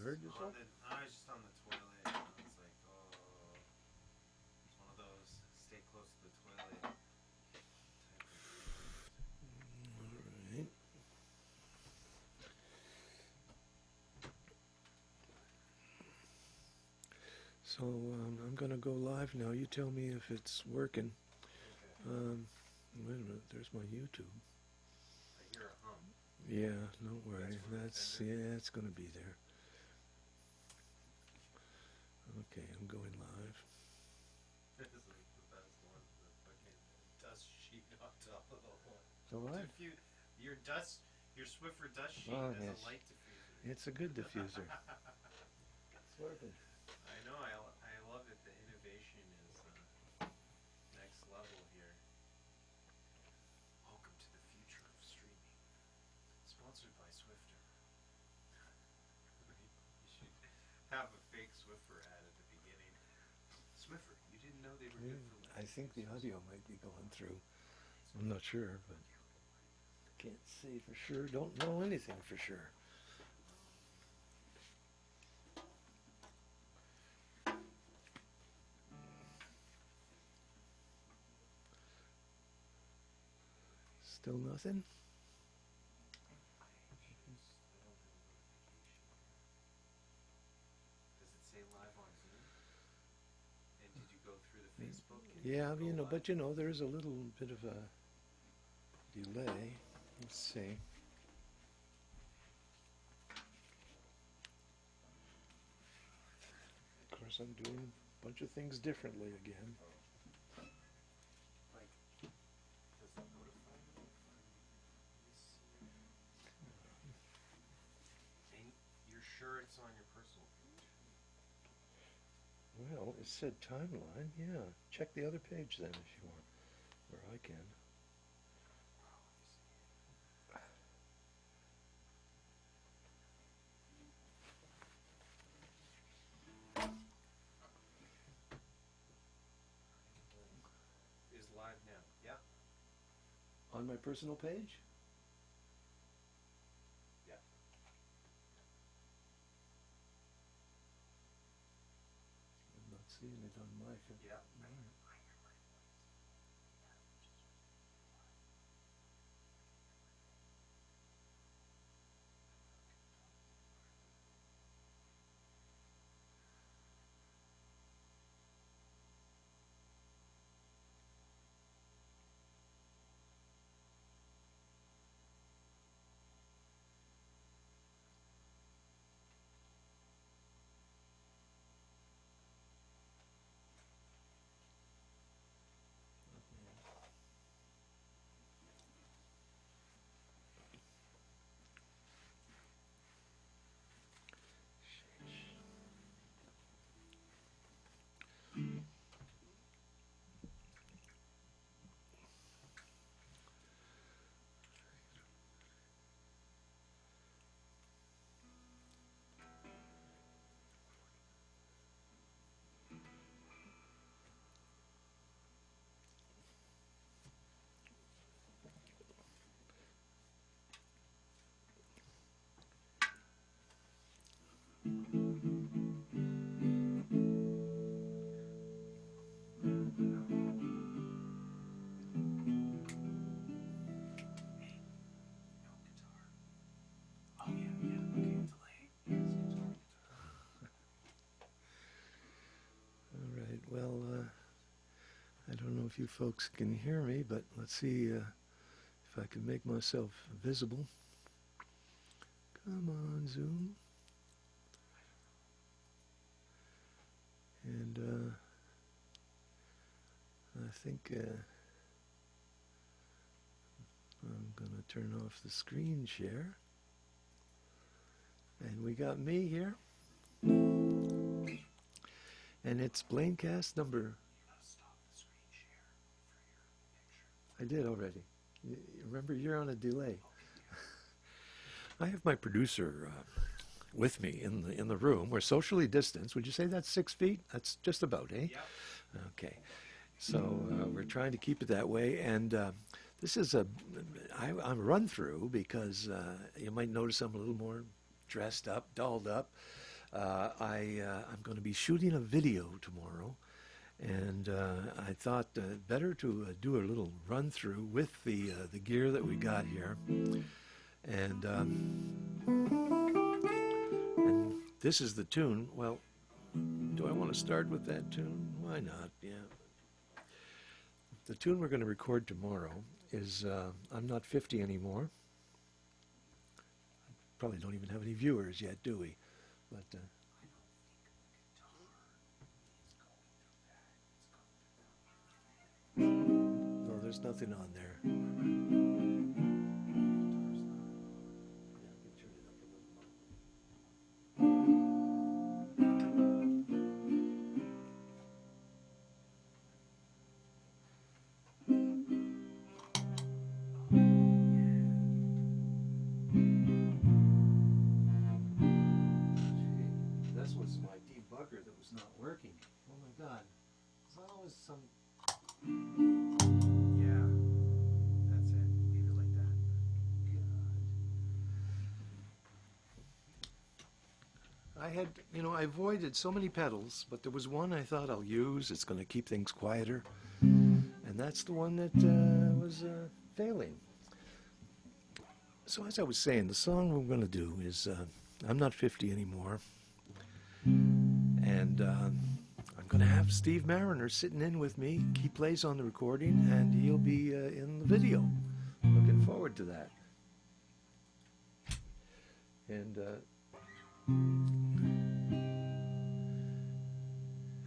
hurt yourself? I was just on the toilet. And I was like, oh, it's one of those stay close to the toilet type of things. All right. So I'm going to go live now. You tell me if it's working. Okay. Wait a minute. There's my YouTube. I hear a hum. Yeah, don't worry. Yeah, it's going to be there. Okay, I'm going live. This is the best one. The fucking dust sheet on top of the whole. So what? Your Swiffer dust sheet Oh, has yes. a light diffuser. It's a good diffuser. It's working. I know. I love it. The innovation is next level here. Welcome to the future of streaming. Sponsored by Swiffer. You should have a fake Swiffer ad at the beginning. Swiffer, you didn't know they were good for I think the audio might be going through. I'm not sure, but can't say for sure. Don't know anything for sure. Still nothing? Does it say live on Zoom? And did you go through the Facebook? Yeah, but there's a little bit of a delay. Let's see. Of course, I'm doing a bunch of things differently again. Like, does it notify me? And you're sure it's on your personal page? Well, it said timeline. Yeah, check the other page then if you want, or I can. Is live now. Yeah. On my personal page? Yeah. I'm not seeing it on my phone. Yeah. All right, well, I don't know if you folks can hear me, but let's see if I can make myself visible. Come on, Zoom. And I think I'm going to turn off the screen share. And we got me here. And it's Blaincast number. You gotta stop the screen share for your picture. I did already. Remember, you're on a delay. I have my producer with me in the room. We're socially distanced. Would you say that's 6 feet? That's just about, eh? Yeah. Okay. So we're trying to keep it that way. And this is I'm a run through because you might notice I'm a little more dressed up, dolled up. I'm going to be shooting a video tomorrow, and I thought better to do a little run through with the gear that we got here, and this is the tune. Well, do I want to start with that tune? Why not? Yeah. The tune we're going to record tomorrow is I'm Not 50 Anymore. Probably don't even have any viewers yet, do we? But no, there's nothing on there. That was not working. Oh my God. There's always some... Yeah. That's it. Leave it like that. God. I had, I avoided so many pedals, but there was one I thought I'll use. It's going to keep things quieter. And that's the one that was failing. So as I was saying, the song we're going to do is I'm Not 50 Anymore. And I'm going to have Steve Mariner sitting in with me. He plays on the recording, and he'll be in the video. Looking forward to that. And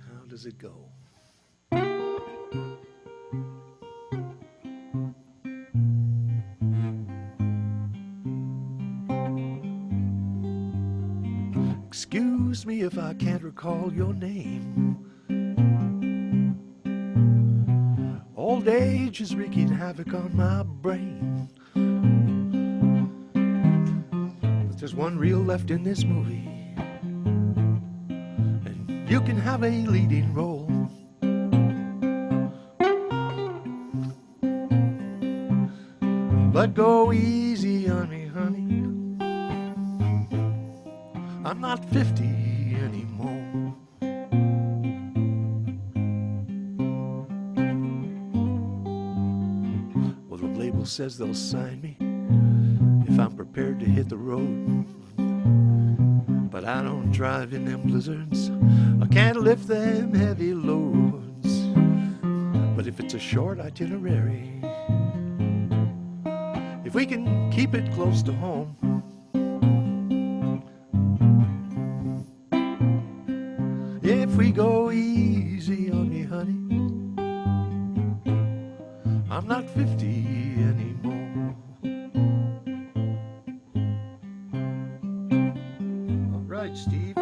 how does it go? Excuse me if I can't recall your name. Old age is wreaking havoc on my brain. But there's one reel left in this movie, and you can have a leading role. But go easy on me, honey. I'm not 50 anymore. Well, the label says they'll sign me if I'm prepared to hit the road. But I don't drive in them blizzards. I can't lift them heavy loads. But if it's a short itinerary, if we can keep it close to home, if we go easy on me, honey, I'm not 50 anymore. All right, Steve.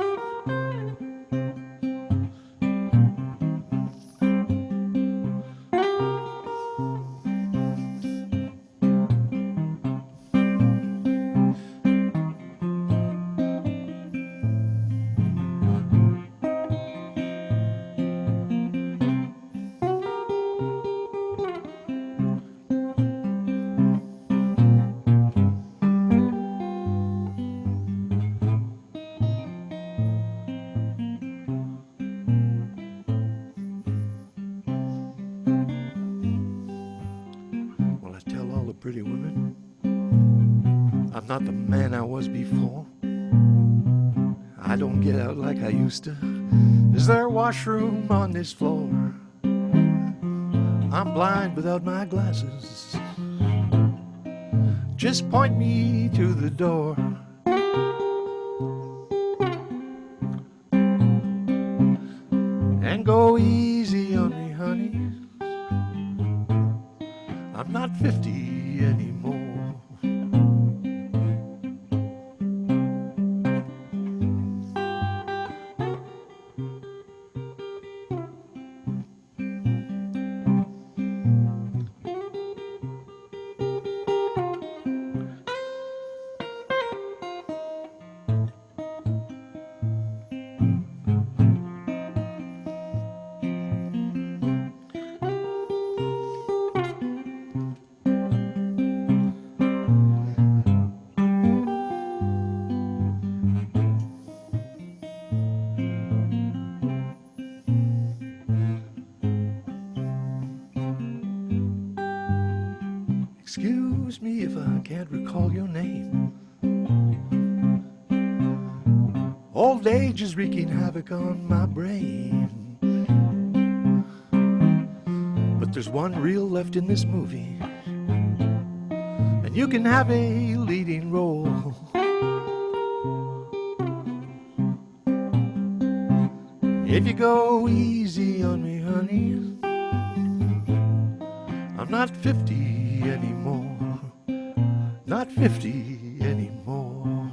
Pretty women, I'm not the man I was before. I don't get out like I used to. Is there a washroom on this floor? I'm blind without my glasses. Just point me to the door. And go easy on me, honey. I'm not 50 anymore. Excuse me if I can't recall your name. Old age is wreaking havoc on my brain. But there's one reel left in this movie, and you can have a leading role. If you go easy on me, honey, I'm not 50 anymore. Not 50 anymore.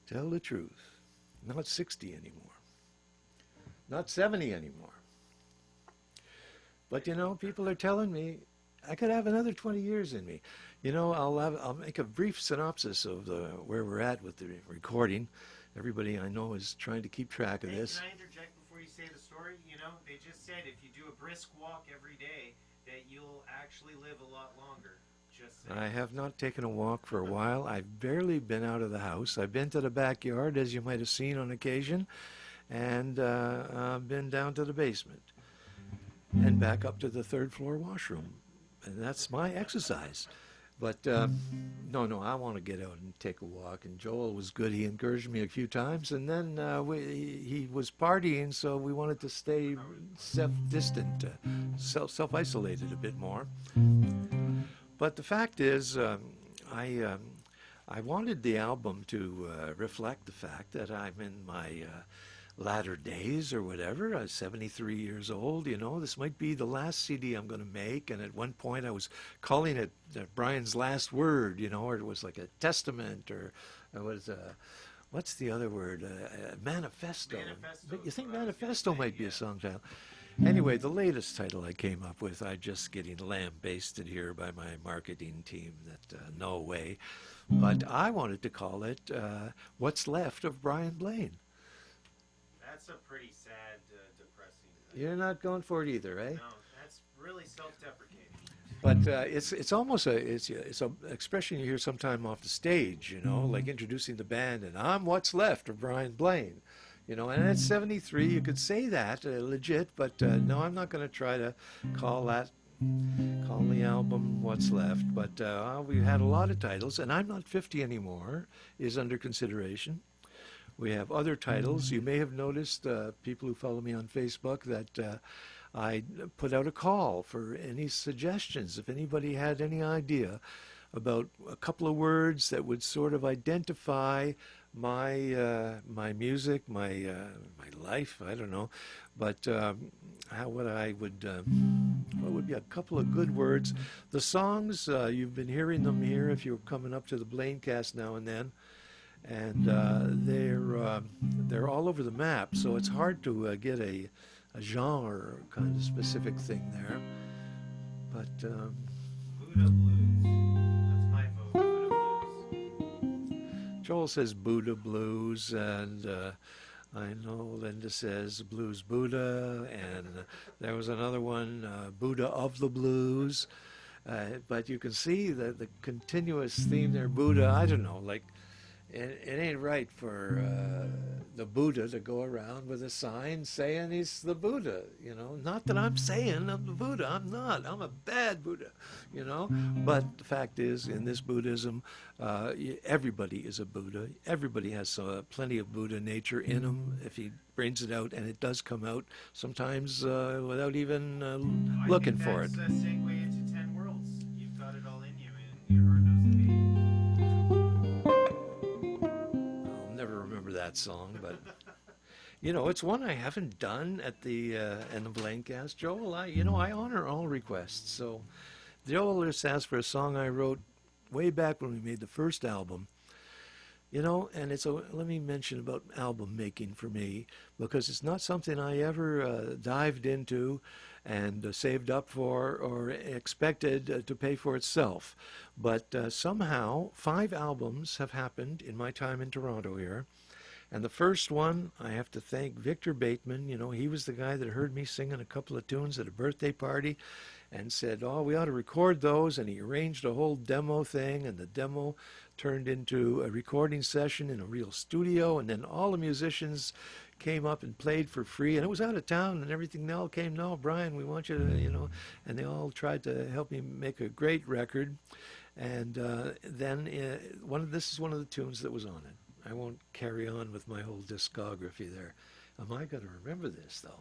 Tell the truth. Not 60 anymore. Not 70 anymore. But you know, people are telling me I could have another 20 years in me. You know, I'll make a brief synopsis of where we're at with the recording. Everybody I know is trying to keep track of this. Can I interject before you say the story? You know, they just said if you do a brisk walk every day, that you'll actually live a lot longer. Just saying. I have not taken a walk for a while. I've barely been out of the house. I've been to the backyard, as you might have seen on occasion, and I've been down to the basement and back up to the third floor washroom. And that's my exercise. But no, I want to get out and take a walk. And Joel was good. He encouraged me a few times. And then he was partying, so we wanted to stay self-distant, self-isolated a bit more. But the fact is, I wanted the album to reflect the fact that I'm in my latter days or whatever. I was 73 years old. You know, this might be the last CD I'm going to make. And at one point I was calling it Brian's last word, you know, or it was like a testament, or it was what's the other word? Manifesto. You think manifesto might be a song title? Anyway, the latest title I came up with, I'm just getting lambasted here by my marketing team that no way. But I wanted to call it What's Left of Brian Blaine. That's a pretty sad, depressing thing. You're not going for it either, eh? No, that's really self-deprecating. But it's almost it's a expression you hear sometime off the stage, you know, like introducing the band, and I'm what's left of Brian Blaine, you know. And at 73, you could say that legit, but no, I'm not going to try to call the album What's Left. But we've had a lot of titles, and I'm not 50 anymore is under consideration. We have other titles. You may have noticed, people who follow me on Facebook, that I put out a call for any suggestions. If anybody had any idea about a couple of words that would sort of identify my my music, my life, I don't know, but what would be a couple of good words. The songs, you've been hearing them here if you're coming up to the Blaincast now and then. And they're all over the map, so it's hard to get a genre kind of specific thing there. But Buddha Blues. That's my vote. Buddha Blues. Joel says Buddha Blues, and I know Linda says Blues Buddha, and there was another one, Buddha of the Blues. But you can see the continuous theme there. Buddha, I don't know, like. It ain't right for the Buddha to go around with a sign saying he's the Buddha, you know. Not that I'm saying I'm the Buddha. I'm not. I'm a bad Buddha, you know. But the fact is, in this Buddhism, everybody is a Buddha. Everybody has plenty of Buddha nature in them if he brings it out, and it does come out sometimes without even looking for it. That's a segue into 10 worlds. You've got it all in you, and your heart knows the beat. That song, but you know, it's one I haven't done at the in the Blaincast. Joel, I honor all requests. So Joel just asked for a song I wrote way back when we made the first album. You know, and let me mention about album making for me, because it's not something I ever dived into and saved up for or expected to pay for itself. But somehow 5 albums have happened in my time in Toronto here. And the first one, I have to thank Victor Bateman. You know, he was the guy that heard me singing a couple of tunes at a birthday party. and said, oh, we ought to record those. And he arranged a whole demo thing, and the demo turned into a recording session in a real studio. And then all the musicians came up and played for free. And it was out of town and everything. They all came, no, Brian, we want you to, you know. And they all tried to help me make a great record. And then this is one of the tunes that was on it. I won't carry on with my whole discography there. Am I going to remember this, though?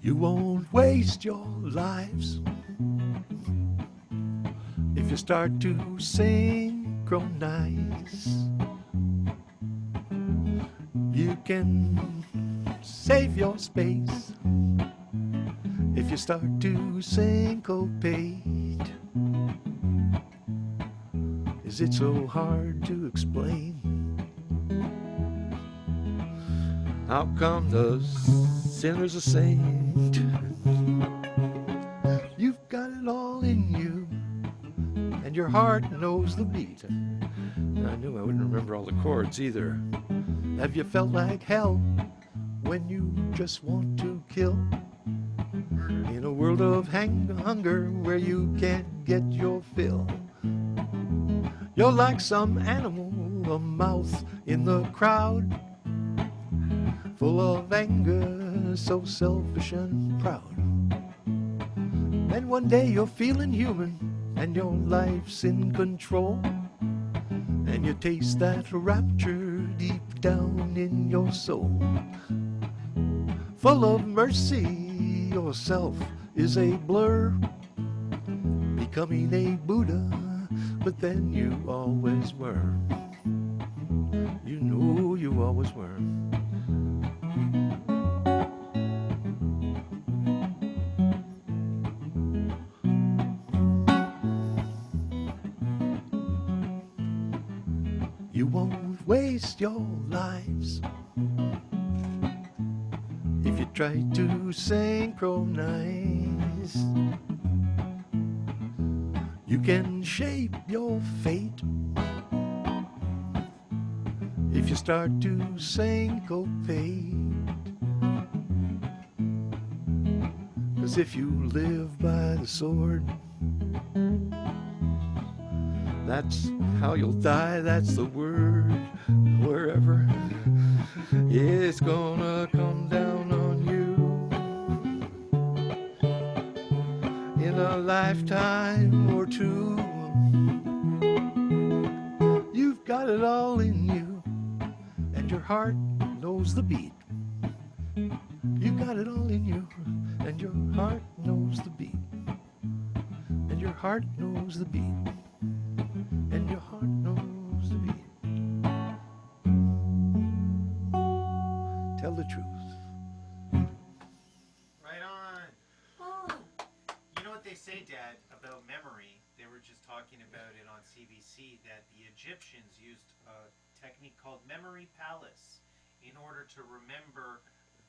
You won't waste your lives if you start to synchronize. You can save your space if you start to syncopate. Is it so hard to explain? How come the sinner's a saint? You've got it all in you, and your heart knows the beat. I knew I wouldn't remember all the chords either. Have you felt like hell when you just want to kill? In a world of hunger where you can't get your fill. You're like some animal, a mouth in the crowd, full of anger, so selfish and proud. Then one day you're feeling human, and your life's in control, and you taste that rapture deep down in your soul. Full of mercy, yourself is a blur, becoming a Buddha, but then you always were. You know you always were. You won't waste your lives if you try to synchronize. You can shape your fate if you start to syncopate. 'Cause if you live by the sword, that's how you'll die, that's the word. Wherever it's gonna come down on you in a lifetime or two. You've got it all in you, and your heart knows the beat. You got it all in you, and your heart knows the beat. And your heart knows the beat. And your heart knows the beat. Tell the truth. Right on. You know what they say, Dad, about memory? They were just talking about it on CBC, that the Egyptians used a technique called memory palace in order to remember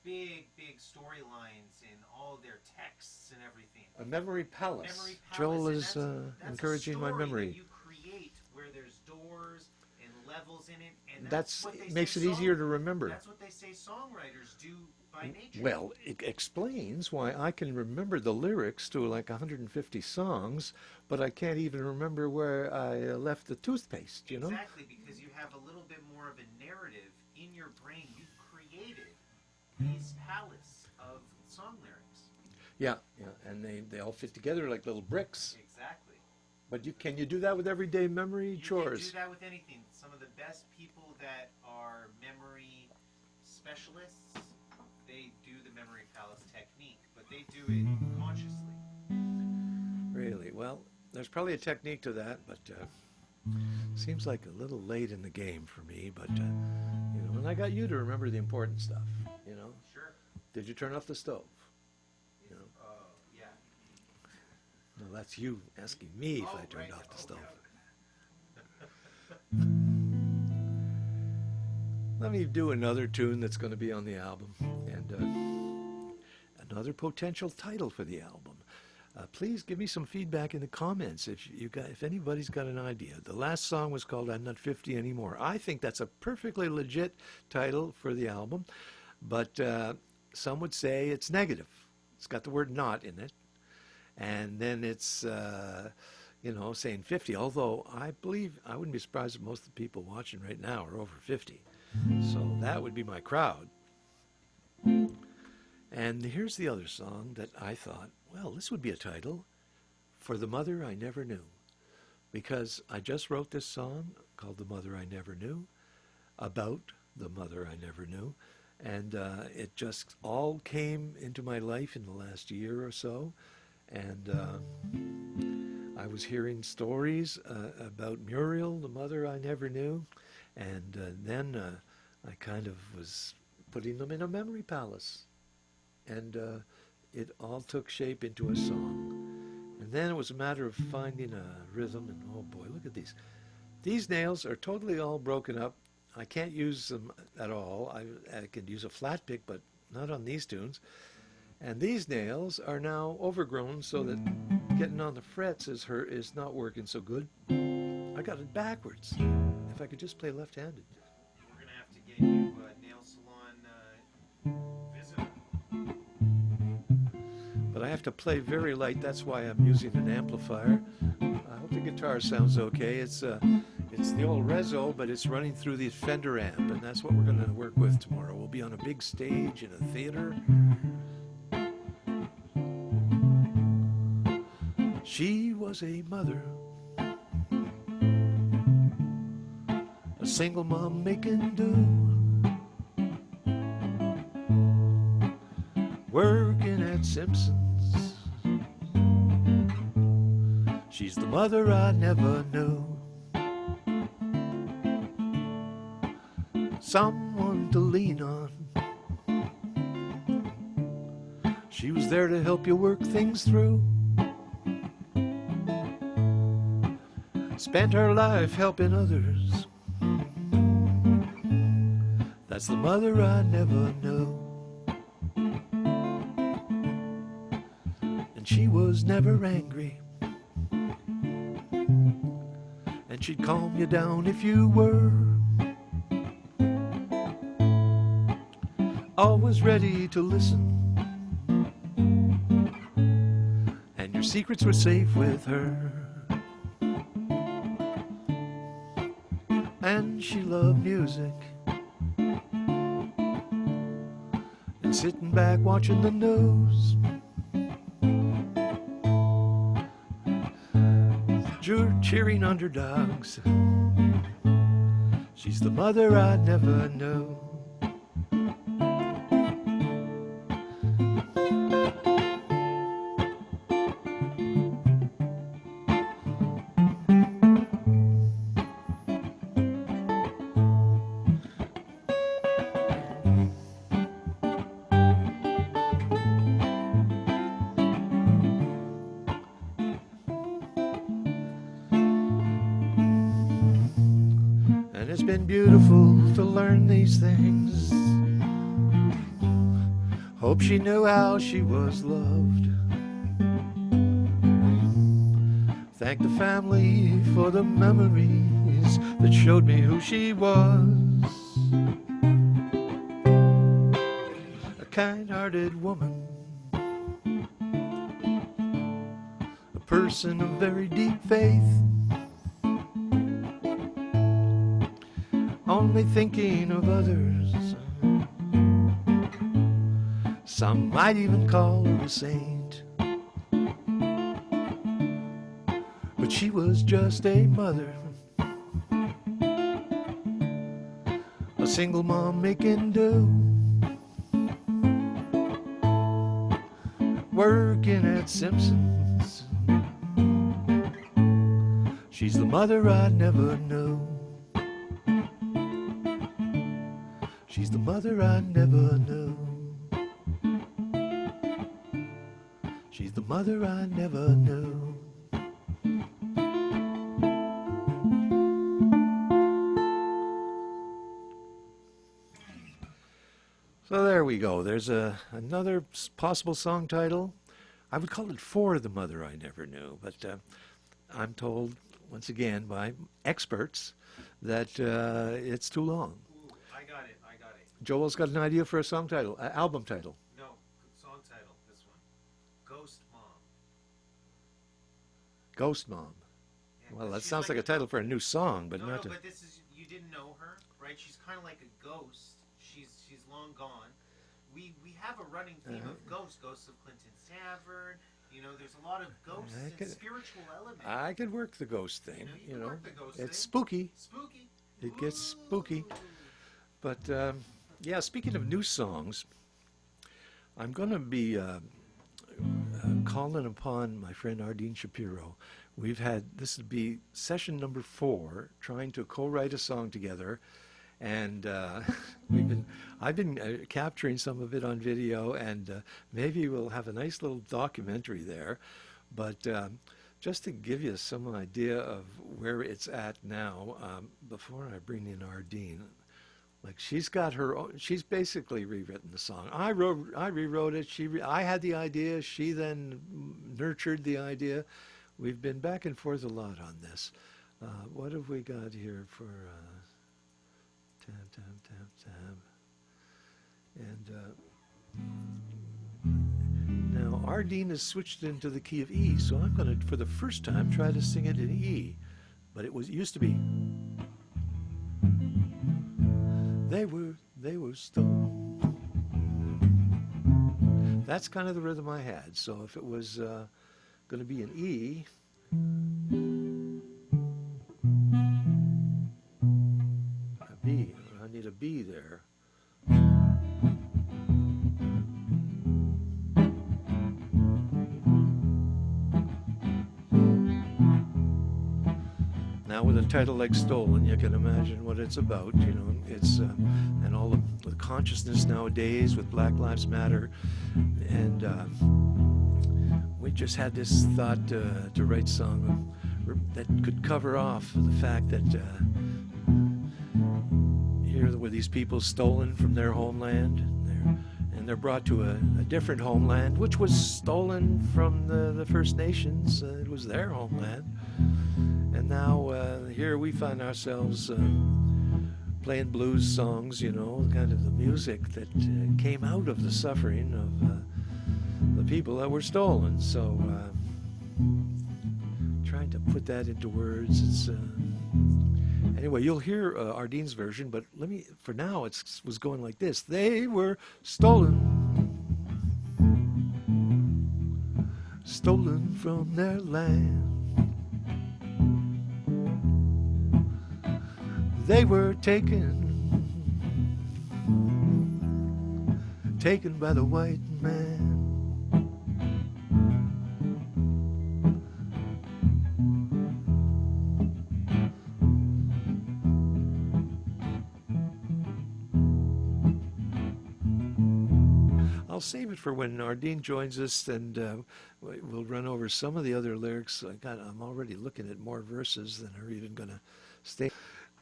big storylines in all their texts and everything. A memory palace. Memory palace. Joel And is that's encouraging my a story memory. that you create where there's doors and levels in it, and That's what they makes say it easier to remember. That's what they say songwriters do by nature. Well, it explains why I can remember the lyrics to like 150 songs, but I can't even remember where I left the toothpaste, you know? Exactly, because you have a little bit more of a narrative in your brain. You've created these palace of song lyrics. Yeah, and they all fit together like little bricks. Exactly. But can you do that with everyday memory You chores? can do that with anything. Some of the best people that are memory specialists, they do the memory palace technique, but they do it consciously. Really? Well, there's probably a technique to that, but seems like a little late in the game for me. But you know, and I got you to remember the important stuff. You know? Sure. Did you turn off the stove? You know? Yeah. No, that's you asking me if I turned off the stove. Yeah. Let me do another tune that's going to be on the album. And another potential title for the album. Please give me some feedback in the comments if anybody's got an idea. The last song was called I'm Not 50 Anymore. I think that's a perfectly legit title for the album, but some would say it's negative. It's got the word not in it. And then it's, saying 50, although I believe, I wouldn't be surprised if most of the people watching right now are over 50. So that would be my crowd. And here's the other song that I thought, well, this would be a title, For the Mother I Never Knew. Because I just wrote this song called The Mother I Never Knew, about the mother I never knew. And it just all came into my life in the last year or so. And I was hearing stories about Muriel, the mother I never knew. And then I kind of was putting them in a memory palace. And it all took shape into a song. And then it was a matter of finding a rhythm. And oh boy, look at these. These nails are totally all broken up. I can't use them at all. I could use a flat pick, but not on these tunes. And these nails are now overgrown, so that getting on the frets is not working so good. I got it backwards. If I could just play left-handed. We're going to have to get you a nail salon visitor. But I have to play very light. That's why I'm using an amplifier. I hope the guitar sounds okay. It's the old Rezo, but it's running through the Fender amp, and that's what we're going to work with tomorrow. We'll be on a big stage in a theater. She was a mother, a single mom making do, working at Simpson's. She's the mother I never knew. Someone to lean on. She was there to help you work things through. Spent her life helping others. That's the mother I never knew. And she was never angry. And she'd calm you down if you were. Always ready to listen. And your secrets were safe with her. And she loved music. And sitting back watching the news. Cheering underdogs. She's the mother I never knew. It's been beautiful to learn these things. Hope she knew how she was loved. Thank the family for the memories that showed me who she was. A kind-hearted woman, a person of very deep faith. Only thinking of others. Some might even call her a saint. But she was just a mother, a single mom making do, working at Simpson's. She's the mother I never knew. She's the mother I never knew. She's the mother I never knew. So there we go. There's another possible song title. I would call it For the Mother I Never Knew, but I'm told, once again, by experts that it's too long. Ooh, I got it. Joel's got an idea for a song title, album title. No, song title, this one. Ghost Mom. Ghost Mom. Yeah, Well, that she's sounds like a title for a new song, but no, not. but this is, you didn't know her, right? She's kind of like a ghost. She's long gone. We have a running theme of ghosts of Clinton Savard. You know, there's a lot of ghosts and spiritual elements. I could work the ghost thing. You know, work the ghost it's thing. spooky. Spooky. It gets spooky. But yeah, speaking of new songs, I'm going to be calling upon my friend Ardene Shapiro. This would be session number 4, trying to co-write a song together. And I've been capturing some of it on video, and maybe we'll have a nice little documentary there. But just to give you some idea of where it's at now, before I bring in Ardene, like she's got her own, she's basically rewritten the song. I rewrote it. I had the idea. She then nurtured the idea. We've been back and forth a lot on this. What have we got here for? Tab. And now Ardene has switched into the key of E, so I'm going to, for the first time, try to sing it in E. But it used to be. They were stolen. That's kind of the rhythm I had. So if it was going to be an E. B. I need a B there. Now with a title like Stolen, you can imagine what it's about. You know, it's and all the consciousness nowadays with Black Lives Matter, and we just had this thought to write a song that could cover off the fact that. Here were these people stolen from their homeland, and they're brought to a different homeland, which was stolen from the First Nations. It was their homeland. And now here we find ourselves playing blues songs, you know, kind of the music that came out of the suffering of the people that were stolen. So trying to put that into words, it's... Anyway, you'll hear Ardene's version, but for now, it was going like this. They were stolen from their land. They were taken by the white man. I'll save it for when Ardene joins us, and we'll run over some of the other lyrics. I'm already looking at more verses than are even going to stay.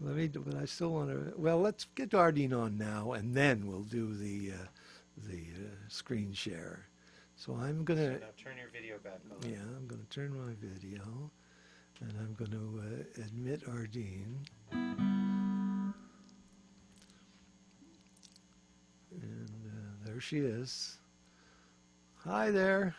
But I still want to. Well, let's get Ardene on now, and then we'll do the screen share. So I'm going to. So now turn your video back on. Yeah, I'm going to turn my video, and I'm going to admit Ardene. And there she is. Hi there.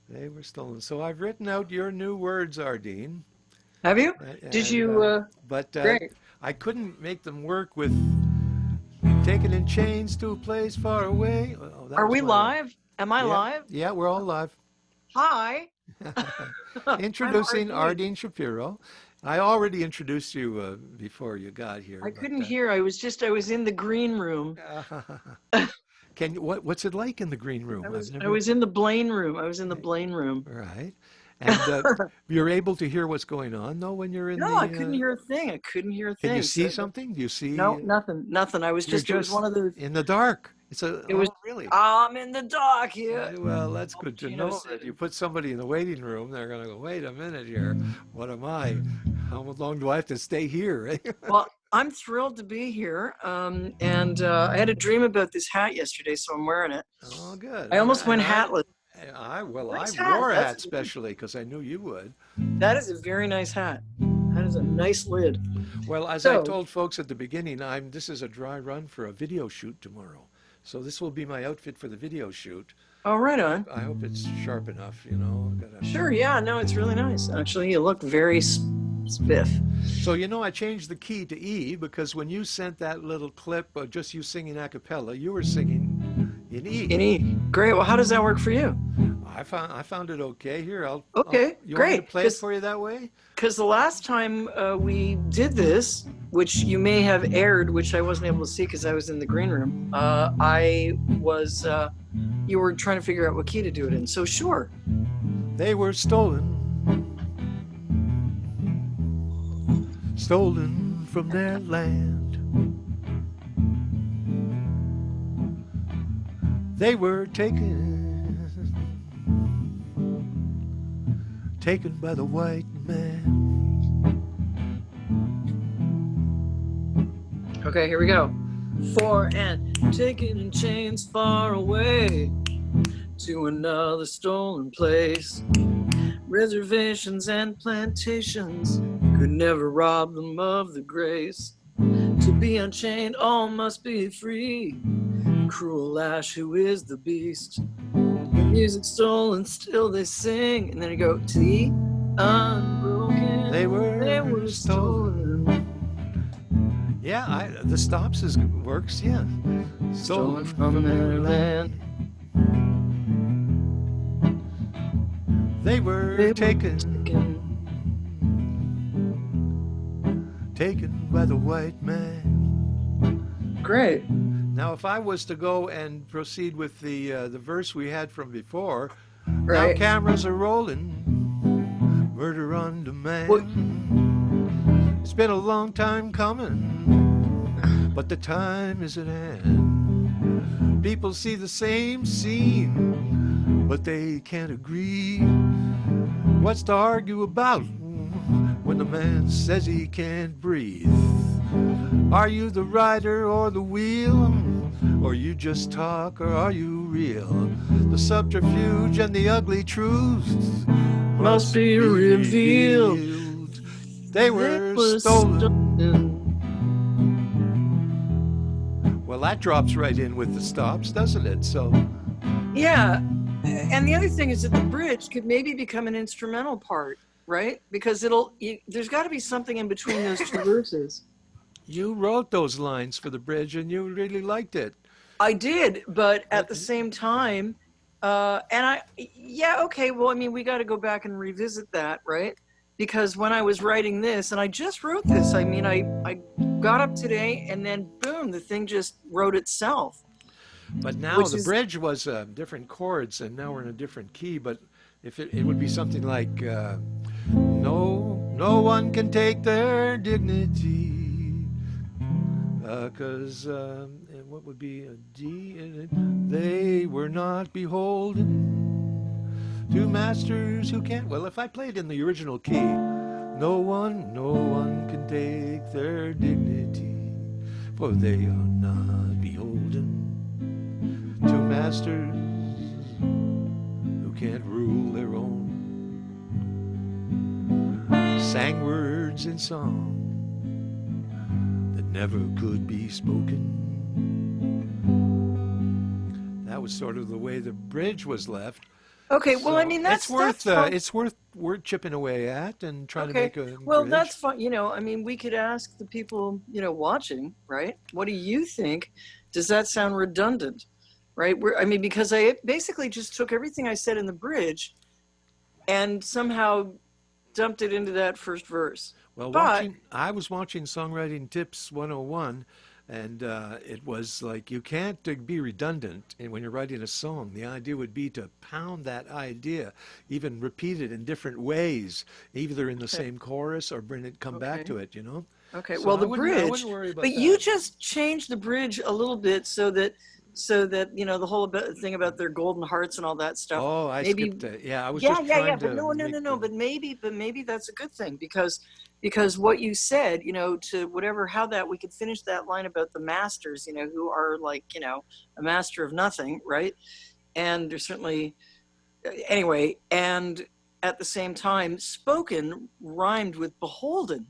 They were stolen. So I've written out your new words, Ardene. Have you? Did you? But great. I couldn't make them work with taken in chains to a place far away. Oh, Are we live? Am I live? Yeah, we're all live. Hi. Introducing Ardene Shapiro. I already introduced you before you got here. I couldn't hear. I was in the green room. What's it like in the green room? I was in the Blaine room. I was in the Blaine room. Right. And you're able to hear what's going on, though, when you're in the... No, I couldn't hear a thing. I couldn't hear a thing. Can you see something? Do you see... No, nothing. I was just, it was one of those... In the dark. It was really? I'm in the dark here. Well, that's good to know that you put somebody in the waiting room. They're going to go, wait a minute here. What am I? How long do I have to stay here? Well, I'm thrilled to be here. And I had a dream about this hat yesterday, so I'm wearing it. Oh, good. I almost went I hatless. I Nice hat. wore a hat That's specially because I knew you would. That is a very nice hat. That is a nice lid. Well, as I So, told folks at the beginning, this is a dry run for a video shoot tomorrow. So this will be my outfit for the video shoot. oh, right on. I hope it's sharp enough, you know. Sure, yeah, no, it's really nice. Actually, you look very spiff. So, you know, I changed the key to E because when you sent that little clip of just you singing a cappella, you were singing in E. In E. Great. Well, how does that work for you? I found it okay. Here, Okay, you great. Want me to play it for you that way? Because the last time we did this, which you may have aired, which I wasn't able to see because I was in the green room, you were trying to figure out what key to do it in. So sure. They were stolen from their land. They were taken by the white man. Okay, here we go. For and taken in chains far away to another stolen place. Reservations and plantations could never rob them of the grace. To be unchained, all must be free. Cruel Ash, who is the beast. The music stolen, still they sing. And then you go to the unbroken. They were stolen. Yeah, the stops works. Yeah, Stolen from their land. They were taken by the white man. Great. Now, if I was to go and proceed with the verse we had from before, Right. now cameras are rolling, murder on demand. What? It's been a long time coming, but the time is at hand. People see the same scene, but they can't agree. What's to argue about when the man says he can't breathe? Are you the rider or the wheel? Or you just talk, or are you real? The subterfuge and the ugly truth Must be revealed. They were stolen. Well, that drops right in with the stops, doesn't it? So, Yeah. And the other thing is that the bridge could maybe become an instrumental part, right? Because there's got to be something in between those two verses. you wrote those lines for the bridge, and you really liked it. I did, but at the same time, okay, well, I mean, we got to go back and revisit that, right? Because when I was writing this, and I just wrote this, I mean, I got up today and then boom, the thing just wrote itself. But now the bridge was different chords, and now we're in a different key. But if it would be something like, no one can take their dignity, because what would be a D in it? They were not beholden to masters who can't. Well, if I played in the original key, no one can take their dignity, for they are not beholden to masters who can't rule their own. Sang words in song that never could be spoken. That was sort of the way the bridge was left. Okay, well, So I mean, that's worth chipping away at and trying to make a well, bridge. that's fine. You know, I mean, we could ask the people, watching, right? What do you think? Does that sound redundant? Right? Because I basically just took everything I said in the bridge and somehow dumped it into that first verse. Well, I was watching Songwriting Tips 101, and it was like you can't be redundant when you're writing a song. The idea would be to pound that idea, even repeat it in different ways, either in the same chorus or come back to it, Okay, So well, the I bridge, wouldn't worry about but that. you just changed the bridge a little bit so that so that, you know, the whole thing about their golden hearts and all that stuff. Oh, I Maybe, skipped it. Yeah, I was yeah, just yeah, yeah. trying But to no, no, no, make no. But maybe that's a good thing, because what you said, you know, to whatever, how that we could finish that line about the masters, you know, who are like, you know, a master of nothing, right? And there's certainly, anyway, and at the same time, spoken rhymed with beholden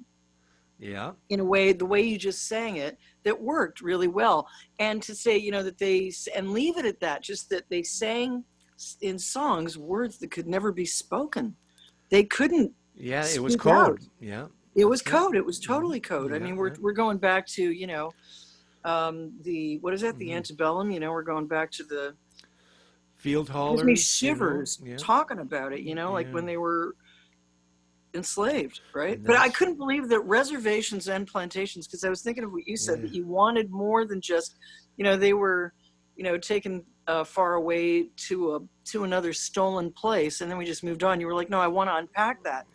yeah, in a way, the way you just sang it, that worked really well. And to say, you know, that and leave it at that, just that they sang in songs words that could never be spoken. They couldn't yeah, it was speak code. out. Yeah, It was that's right. code. It was Hmm. totally code. I Yeah, mean, yeah. we're going back to, you know, the, what is that? The Hmm. antebellum. You know, we're going back to the, Field gives me haulers, you know. shivers Yeah, talking about it. You know, like yeah. when they were enslaved, right? And But I that's couldn't believe that reservations and plantations, because I was thinking of what you said, yeah, that you wanted more than just, you know, they were, you know, taken far away to another stolen place, and then we just moved on. You were like, no, I want to unpack that.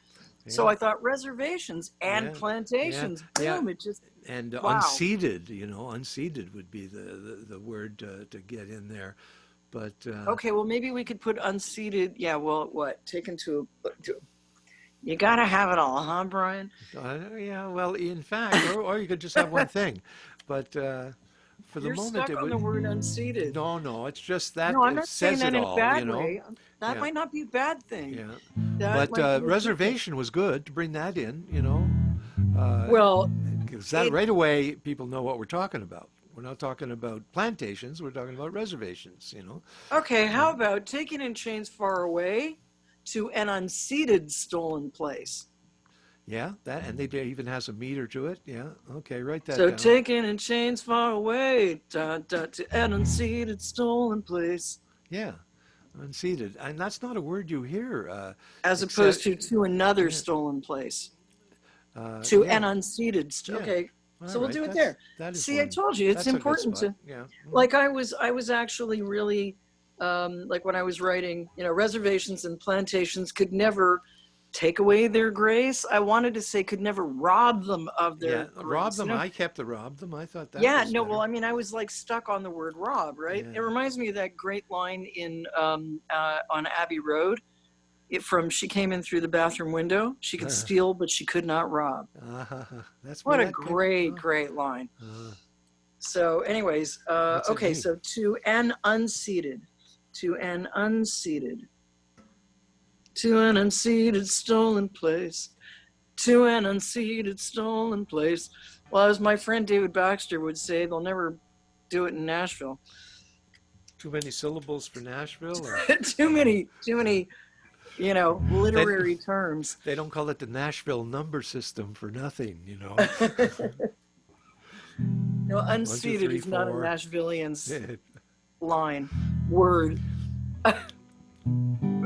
So yeah, I thought reservations and yeah, yeah, plantations, yeah. boom, it just, And wow. unseated, you know, unseated would be the word to get in there. But Okay, well, maybe we could put unseated. Yeah, well, what? Taken to you gotta have it all, huh, Brian? yeah, well, in fact, or you could just have one thing. But for the You're moment, stuck it on the would. word unseated. No, no, it's just that No, I'm it not saying says that it in a all, you bad know. way. That Yeah, might not be a bad thing. yeah. That But might be a good thing. reservation was good to bring that in, you know, Well, because that it right away people know what we're talking about. We're not talking about plantations. We're talking about reservations, you know. okay. How And about taking in chains far away to an unseated stolen place? yeah, that and they even has a meter to it. Yeah, okay, write that So down. taking in chains far away to an unseated stolen place, Yeah, unseated, and that's not a word you hear, as opposed except to another yeah, stolen place, to yeah, an unseated. yeah. Okay, All so we'll right, do it there. that is See, I one. told you it's That's a good important spot. to, Yeah. Mhm. like, I was actually really, like when I was writing, you know, reservations and plantations could never take away their grace. I wanted to say could never rob them of their Yeah, rob grace, you them. know. I kept the rob them. I thought that Yeah, was no, well, better. I mean, I was like stuck on the word rob, right? Yeah. It reminds me of that great line in on Abbey Road, from "She came in through the bathroom window. She could steal, but she could not rob." That's where What a that came. great, Oh, great line. uh, So, anyways, what's it okay, mean? so to an unseated, to an unseated stolen place, to an unseated stolen place. Well, as my friend David Baxter would say, they'll never do it in Nashville. Too many syllables for Nashville, or Too many, you know, they literary terms. they don't call it the Nashville number system for nothing, you know. No, One, two, unseated three, is not a four. Nashvillian's Yeah. line, word.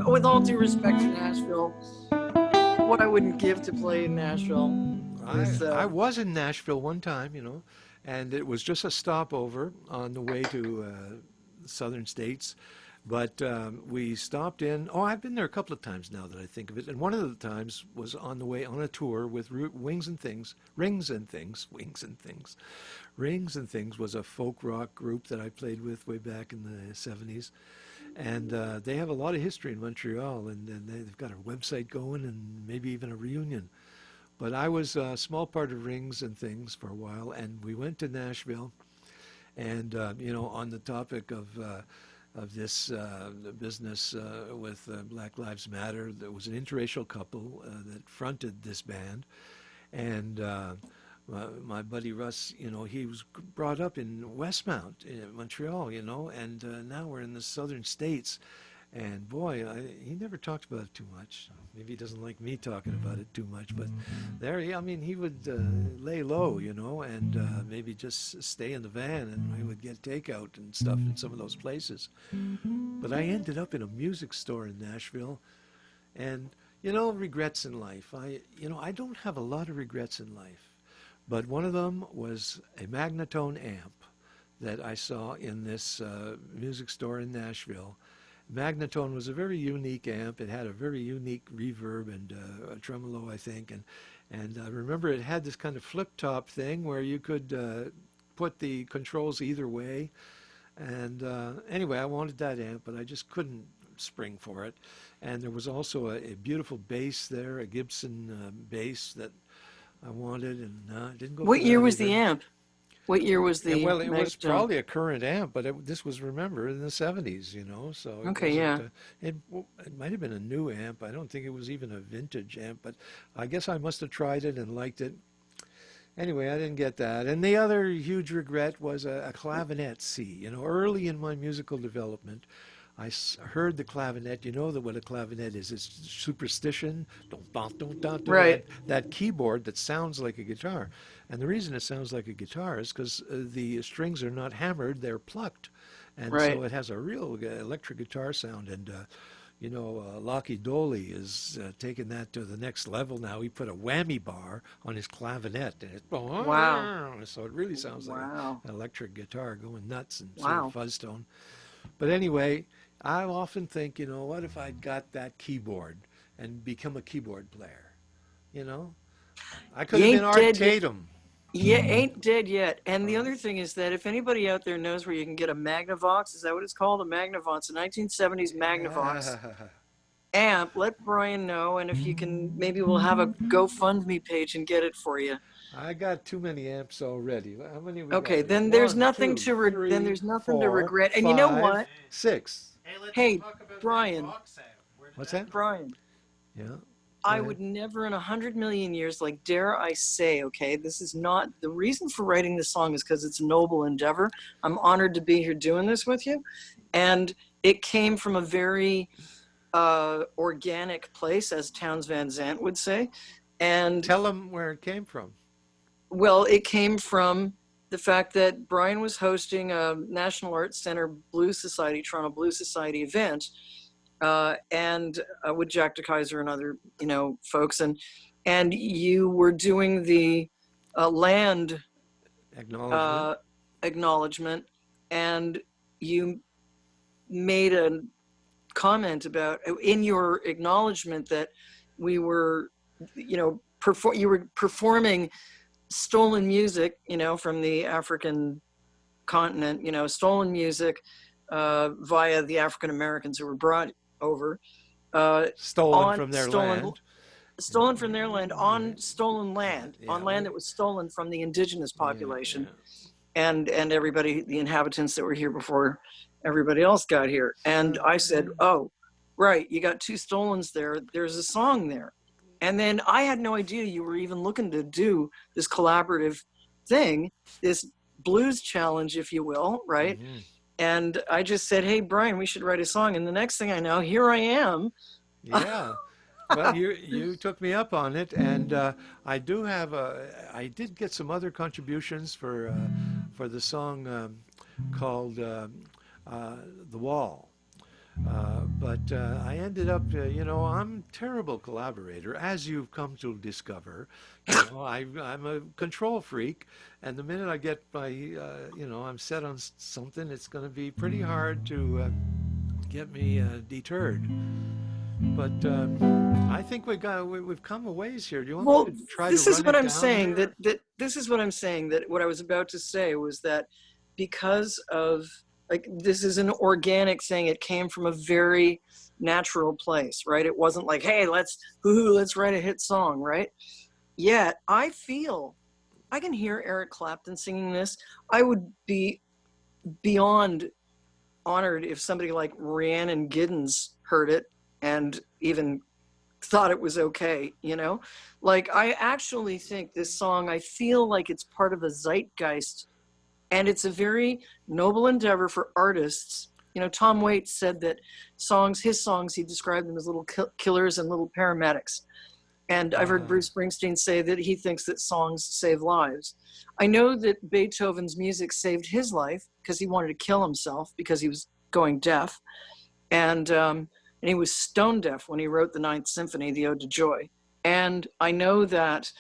With all due respect to Nashville, what I wouldn't give to play in Nashville with, I was in Nashville one time, you know, and it was just a stopover on the way to the southern states. But we stopped in. Oh, I've been there a couple of times now that I think of it. And one of the times was on the way on a tour with Wings and Things, Rings and Things, Wings and Things. Rings and Things was a folk rock group that I played with way back in the 70s. And they have a lot of history in Montreal, and they've got a website going and maybe even a reunion. But I was a small part of Rings and Things for a while, and we went to Nashville. And you know, on the topic of this business with Black Lives Matter, there was an interracial couple that fronted this band, and my buddy Russ, you know, he was brought up in Westmount, in Montreal, you know, and now we're in the southern states. And boy, he never talked about it too much. Maybe he doesn't like me talking about it too much, but I mean, he would lay low, you know, and maybe just stay in the van, and we would get takeout and stuff in some of those places. But I ended up in a music store in Nashville, and you know, regrets in life. I don't have a lot of regrets in life, but one of them was a Magnatone amp that I saw in this music store in Nashville. Magnatone was a very unique amp. It had a very unique reverb and a tremolo, I think. And I remember it had this kind of flip-top thing where you could put the controls either way. And anyway, I wanted that amp, but I just couldn't spring for it. And there was also a beautiful bass there, a Gibson bass that I wanted, and I didn't go for What year that was the either. amp? What year was And the well, it was Megatone? probably a current amp, but this was, remember, in the 70s, you know, so it Okay, wasn't, yeah. it might have been a new amp. I don't think it was even a vintage amp, but I guess I must have tried it and liked it. Anyway, I didn't get that. And the other huge regret was a clavinet C. You know, early in my musical development, heard the clavinet. You know that what a clavinet is? It's superstition. Don't. Right, That keyboard that sounds like a guitar. And the reason it sounds like a guitar is because the strings are not hammered; they're plucked, and so right. it has a real electric guitar sound. And you know, Lockie Doley is taking that to the next level now. He put a whammy bar on his clavinet, and Wow, so it really sounds like wow, an electric guitar going nuts and sort of wow. fuzz tone. But anyway, I often think, you know, what if I'd got that keyboard and become a keyboard player? You know, I could You have been ain't Art dead yet. Tatum. You ain't dead yet. And the Uh, other thing is that if anybody out there knows where you can get a Magnavox, is that what it's called? A Magnavox, a 1970s Magnavox amp, let Brian know. And if you can, maybe we'll have a GoFundMe page and get it for you. I got too many amps already. How many we got Okay, here? then there's One, nothing two, to then three, there's nothing to four, regret. And you know five, what? six. Hey, let's Hey, talk about that Brian, box set. Where did What's that that? come from? Brian, Yeah, go I ahead. would never in 100 million years, like dare I say, okay, this is not the reason for writing this song is because it's a noble endeavor. I'm honored to be here doing this with you. And it came from a very organic place, as Towns Van Zandt would say. And Tell them where it came from. well, it came from the fact that Brian was hosting a National Arts Center Blues Society, Toronto Blues Society event, and with Jack DeKaiser and other, folks, and you were doing the land Acknowledgement. uh, acknowledgement, and you made a comment about in your acknowledgement that we were, you were performing stolen music, from the African continent, stolen music via the African Americans who were brought over uh, Stolen on from their land. stolen from their land on Right. stolen land, Yeah, on land that was stolen from the indigenous yeah, population yeah. and everybody, the inhabitants that were here before everybody else got here. And I said, oh, right, you got two stolens there. There's a song there. And then I had no idea you were even looking to do this collaborative thing, this blues challenge, if you will, right? Hmm. And I just said, hey, Brian, we should write a song. And the next thing I know, here I am. Yeah. Well, you took me up on it, and I did get some other contributions for the song called uh, "The Wall." But I ended up, I'm a terrible collaborator, as you've come to discover. I'm a control freak, and the minute I get I'm set on something, it's going to be pretty hard to get me deterred. But I think we've come a ways here. Do you want me Well, to try to this is run what it I'm down saying. here? That this is what I'm saying. That what I was about to say was that because of like this is an organic thing. It came from a very natural place, right? It wasn't like, hey, let's write a hit song, right? Yet I feel I can hear Eric Clapton singing this. I would be beyond honored if somebody like Rhiannon Giddens heard it and even thought it was okay, Like, I actually think this song, I feel like it's part of a zeitgeist, and it's a very noble endeavor for artists. Tom Waits said that his songs, he described them as little killers and little paramedics. And I've heard Uh, Bruce Springsteen say that he thinks that songs save lives. I know that Beethoven's music saved his life because he wanted to kill himself because he was going deaf. And he was stone deaf when he wrote the Ninth Symphony, the Ode to Joy. And I know that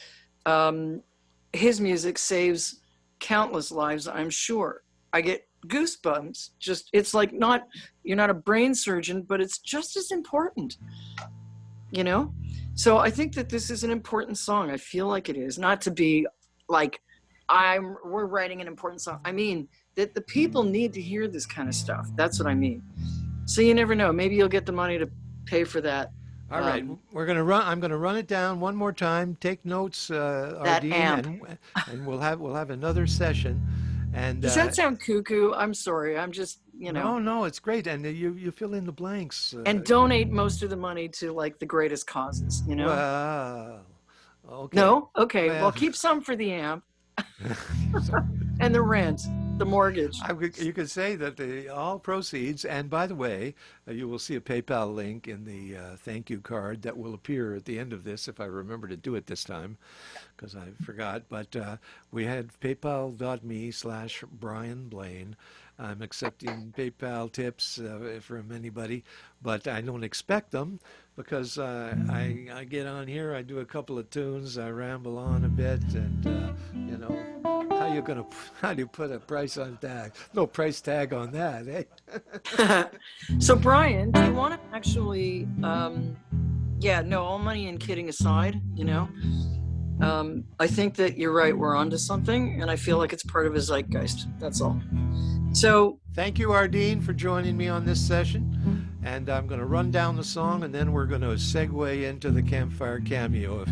his music saves countless lives, I'm sure. I get goosebumps. It's like you're not a brain surgeon, but it's just as important, you know? So I think that this is an important song. I feel like it is. Not to be like, we're writing an important song. I mean, that the people need to hear this kind of stuff. That's what I mean. So you never know. Maybe you'll get the money to pay for that. All right, we're gonna run. I'm gonna run it down one more time. Take notes, That Ardene, amp. and we'll have another session. And Does that sound cuckoo? I'm sorry. I'm just, no, it's great, and you fill in the blanks. And donate most of the money to like the greatest causes. Well, okay. No? Okay. Well, Well, keep some for the amp and the rent, the mortgage. You could say that all proceeds, and by the way, you will see a PayPal link in the thank you card that will appear at the end of this if I remember to do it this time, because I forgot. But we had paypal.me/Brian Blaine. I'm accepting PayPal tips from anybody, but I don't expect them because I get on here, I do a couple of tunes, I ramble on a bit, and how do you put a price on tag? No price tag on that, eh? So Brian, do you want to actually, all money and kidding aside, I think that you're right. We're onto something, and I feel like it's part of a zeitgeist. That's all. So thank you, Ardene, for joining me on this session. And I'm going to run down the song, and then we're going to segue into the Campfire Cameo.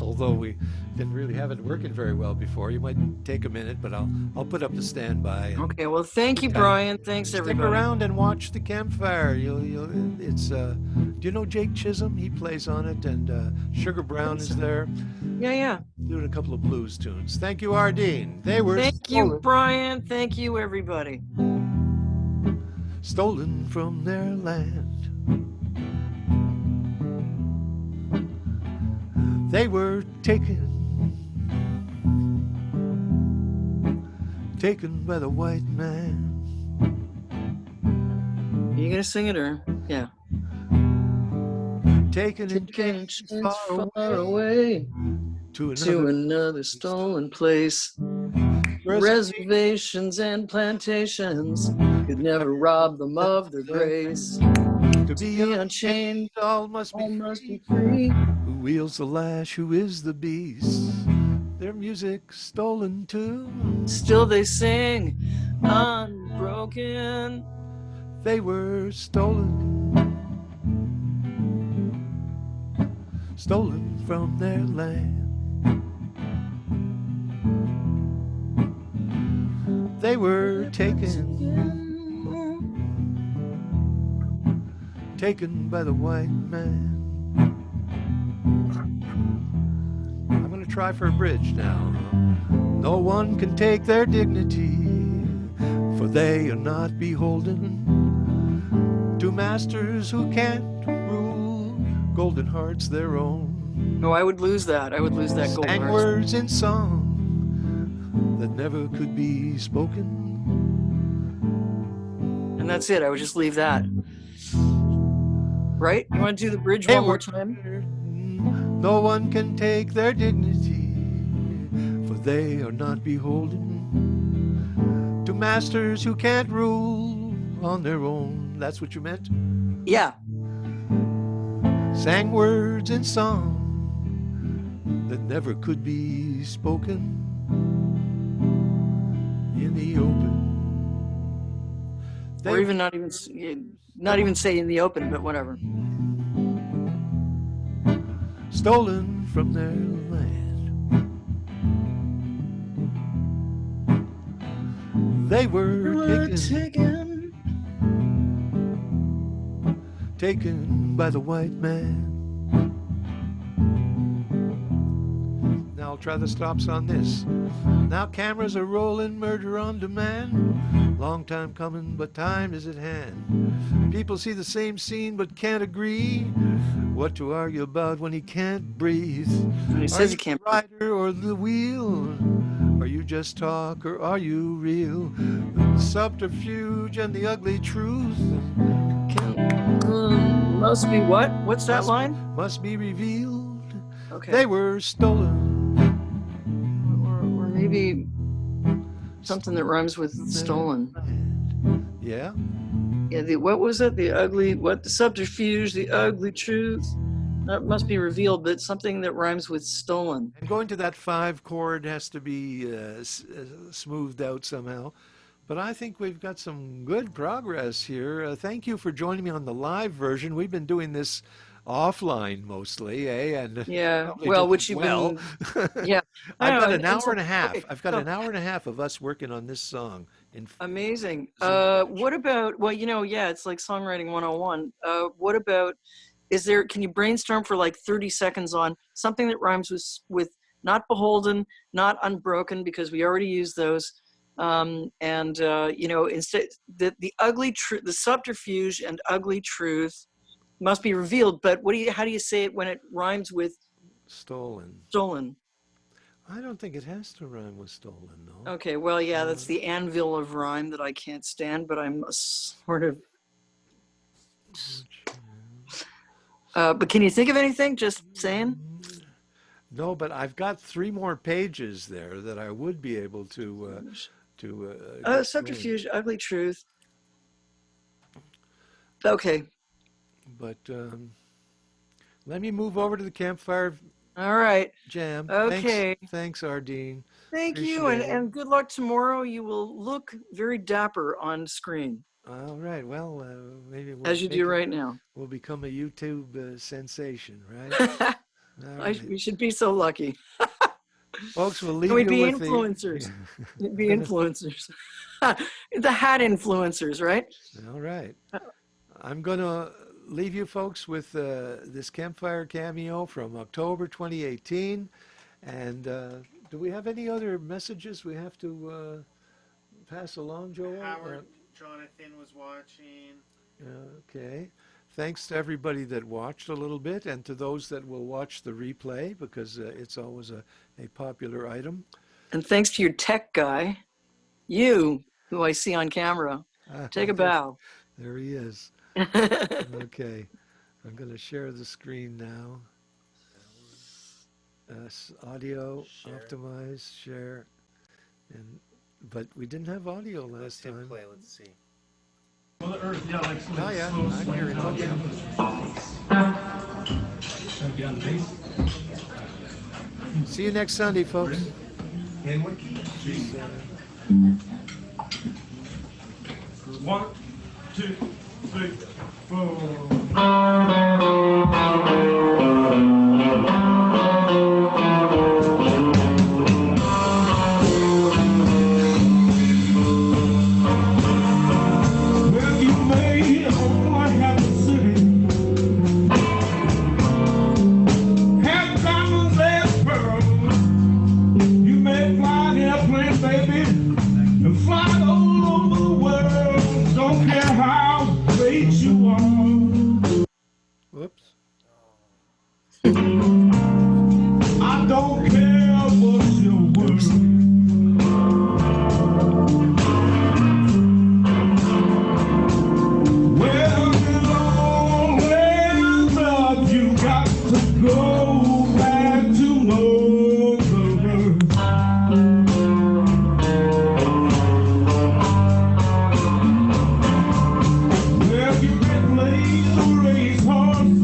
Although we didn't really have it working very well before, you might take a minute, but I'll put up the standby. Okay. Well, thank you, Brian. Thanks, everybody. Stick around and watch the Campfire. It's do you know Jake Chisholm? He plays on it, and Sugar Brown is there. Yeah. Doing a couple of blues tunes. Thank you, Ardene. Thank you, Brian. Thank you, everybody. Stolen from their land. They were taken by the white man. Are you gonna sing it or yeah? Taken in chains far away to another stolen place. Reservations and plantations could never rob them of their grace. To be unchained, all must be free. Who wields the lash? Who is the beast? Their music stolen too. Still they sing unbroken. They were stolen from their land. They were taken by the white man. I'm going to try for a bridge now. No one can take their dignity, for they are not beholden to masters who can't rule golden hearts their own. No, I would lose that. I would lose that golden Sang hearts. words in song that never could be spoken. And that's it. I would just leave that. Right? You want to do the bridge one more time? No one can take their dignity, for they are not beholden to masters who can't rule on their own. That's what you meant? Yeah. Sang words in song that never could be spoken in the open. Or even not even say in the open, but whatever. Stolen from their land. They were taken by the white man. Now I'll try the stops on this. Now cameras are rolling, murder on demand. Long time coming, but time is at hand. People see the same scene but can't agree what to argue about when he can't breathe. He says he can't breathe. Rider or the wheel? Are you just talk or are you real? The subterfuge and the ugly truth must be what? What's that line? Must be revealed. Okay. They were stolen. Or maybe something that rhymes with stolen. Yeah? Yeah, what was it? The subterfuge, the ugly truth. That must be revealed, but something that rhymes with stolen. And going to that 5 chord has to be smoothed out somehow. But I think we've got some good progress here. Thank you for joining me on the live version. We've been doing this offline mostly, eh? And Yeah. probably Well, doing which you've well. been. Yeah. I I've know, got an hour so, and a half. okay, I've got so an hour and a half of us working on this song in amazing. Zoom footage. What about? Well, yeah, it's like songwriting 101. What about? Can you brainstorm for like 30 seconds on something that rhymes with not beholden, not unbroken, because we already used those. Instead the ugly truth, the subterfuge and ugly truth must be revealed. But how do you say it when it rhymes with Stolen. stolen? I don't think it has to rhyme with stolen, no. Okay, well, yeah, that's the anvil of rhyme that I can't stand, but I'm sort of. But can you think of anything? Just saying. No, but I've got 3 more pages there that I would be able to get Subterfuge, ugly truth. Okay. But let me move over to the Campfire All right. Jam. Okay. Thanks, Ardene. Thank you, and good luck tomorrow. You will look very dapper on screen. All right. Well, maybe we'll as you do right now. We'll become a YouTube sensation, right? We should be so lucky. Folks, we'll leave We'd you be with influencers. the... We'd be influencers. The hat influencers, right? All right. I'm going to leave you folks with this Campfire Cameo from October 2018. And do we have any other messages we have to pass along, Joel? Howard Jonathan was watching. Okay. Thanks to everybody that watched a little bit, and to those that will watch the replay, because it's always a popular item. And thanks to your tech guy, you, who I see on camera. Take a bow. There he is. Okay. I'm going to share the screen now. Audio, share. Optimize, share. But we didn't have audio last time. Play, let's see. Mother Earth, yeah, like oh yeah, I'm hearing audio. See you next Sunday, folks. One, two, three, four. Whoops. I don't care what your words. Well, the long way love, you got to go back to Mother Earth. Well, you can play the race horse.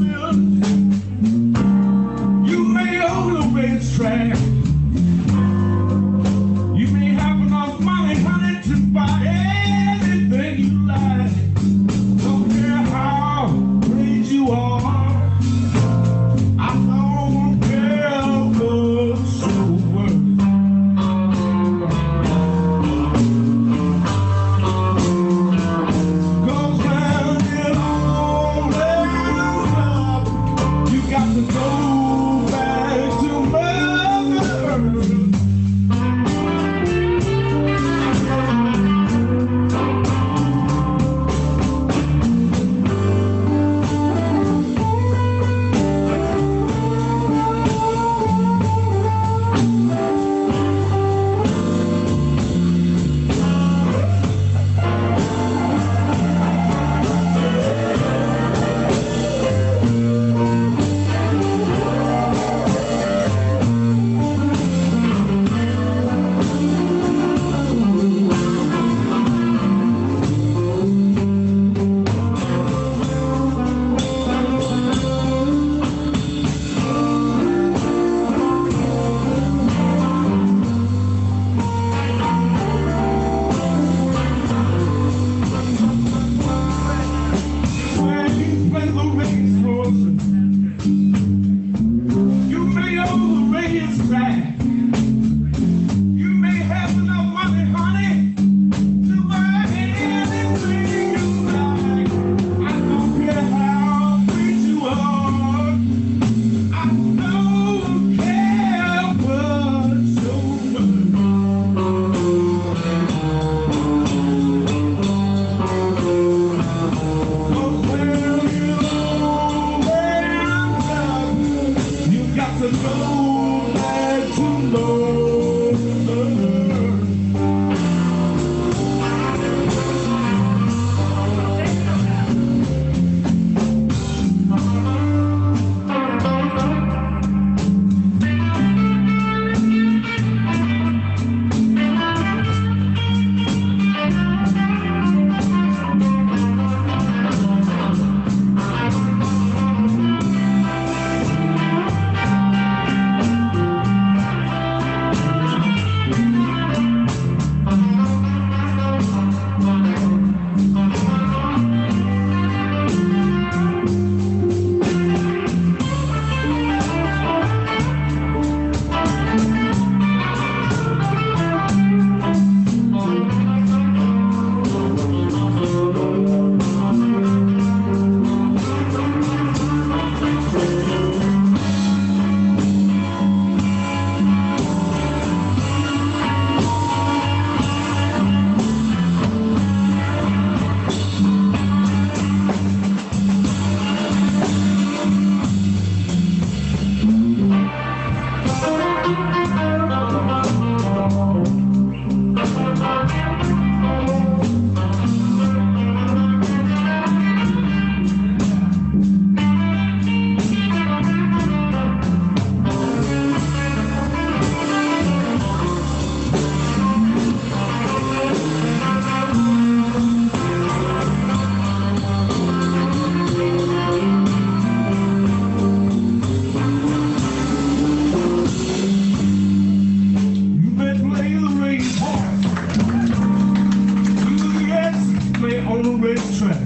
on the racetrack.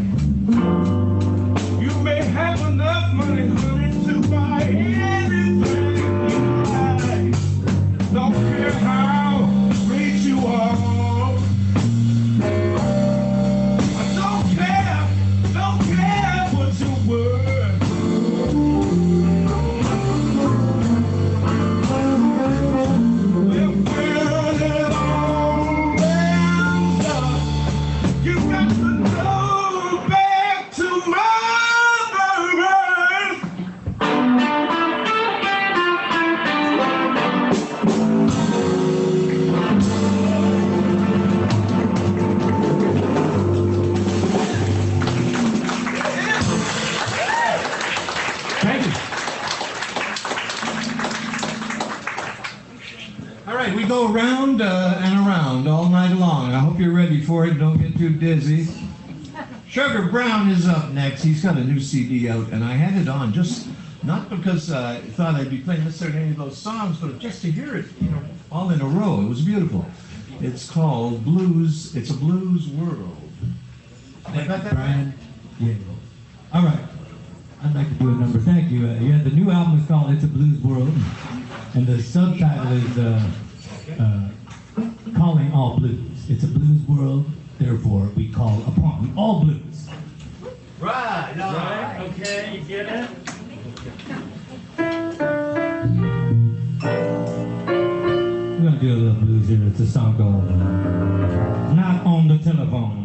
You may have enough money, honey, to buy anything you like. Don't care how great you are. I don't care what you're worth. Well, when it all ends up, you got to go back to Mother Earth. Thank you. All right, we go around and around all night long. I hope you're ready for it. Don't get too dizzy. Sugar Brown is up next. He's got a new CD out, and I had it on just not because I thought I'd be playing necessarily any of those songs, but just to hear it, all in a row. It was beautiful. It's called Blues. It's a Blues World. Thank you, Brian. Yeah. All right. I'd like to do a number. Thank you. Yeah, the new album is called It's a Blues World, and the subtitle is Calling All Blues. It's a blues world, therefore we call upon all blues. Right. Right. Okay, you get it? We're going to do a little blues here. It's a song called Not on the Telephone.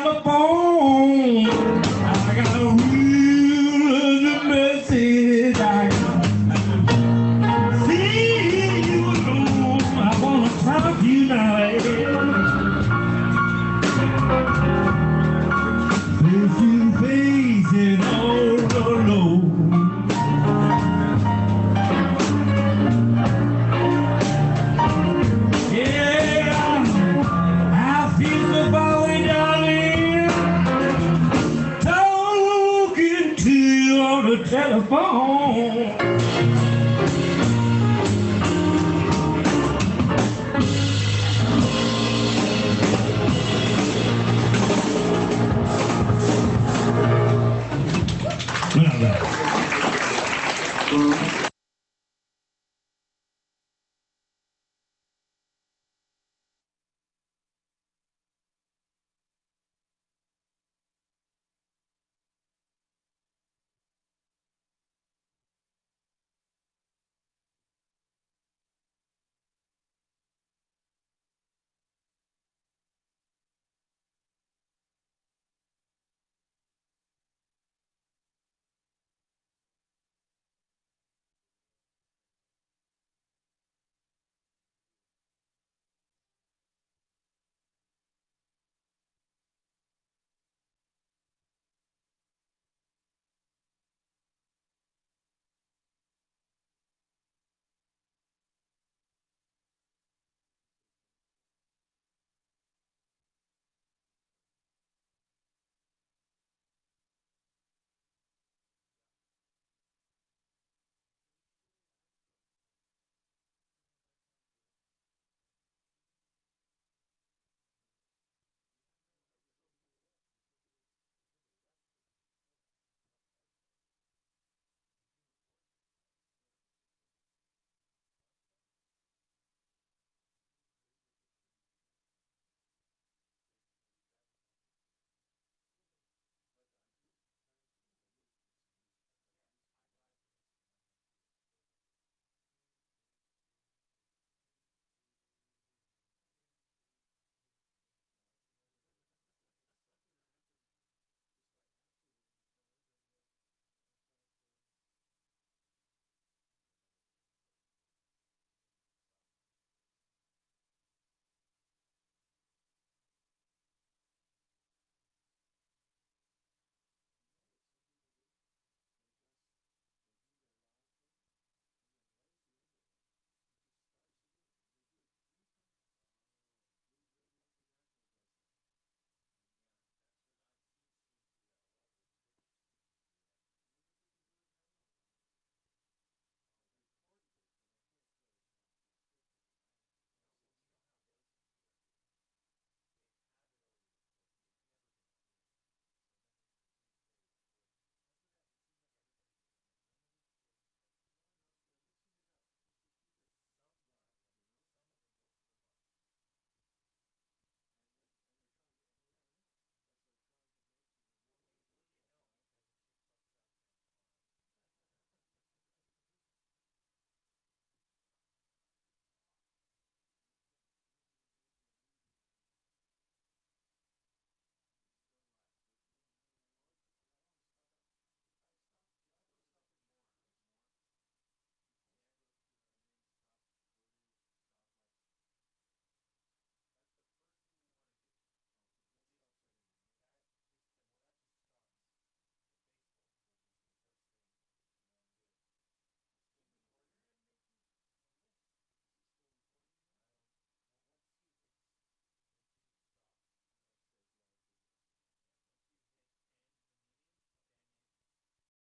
telephone. I got a real message. I see you alone. I wanna talk to you now. Face to face and all alone. Telephone.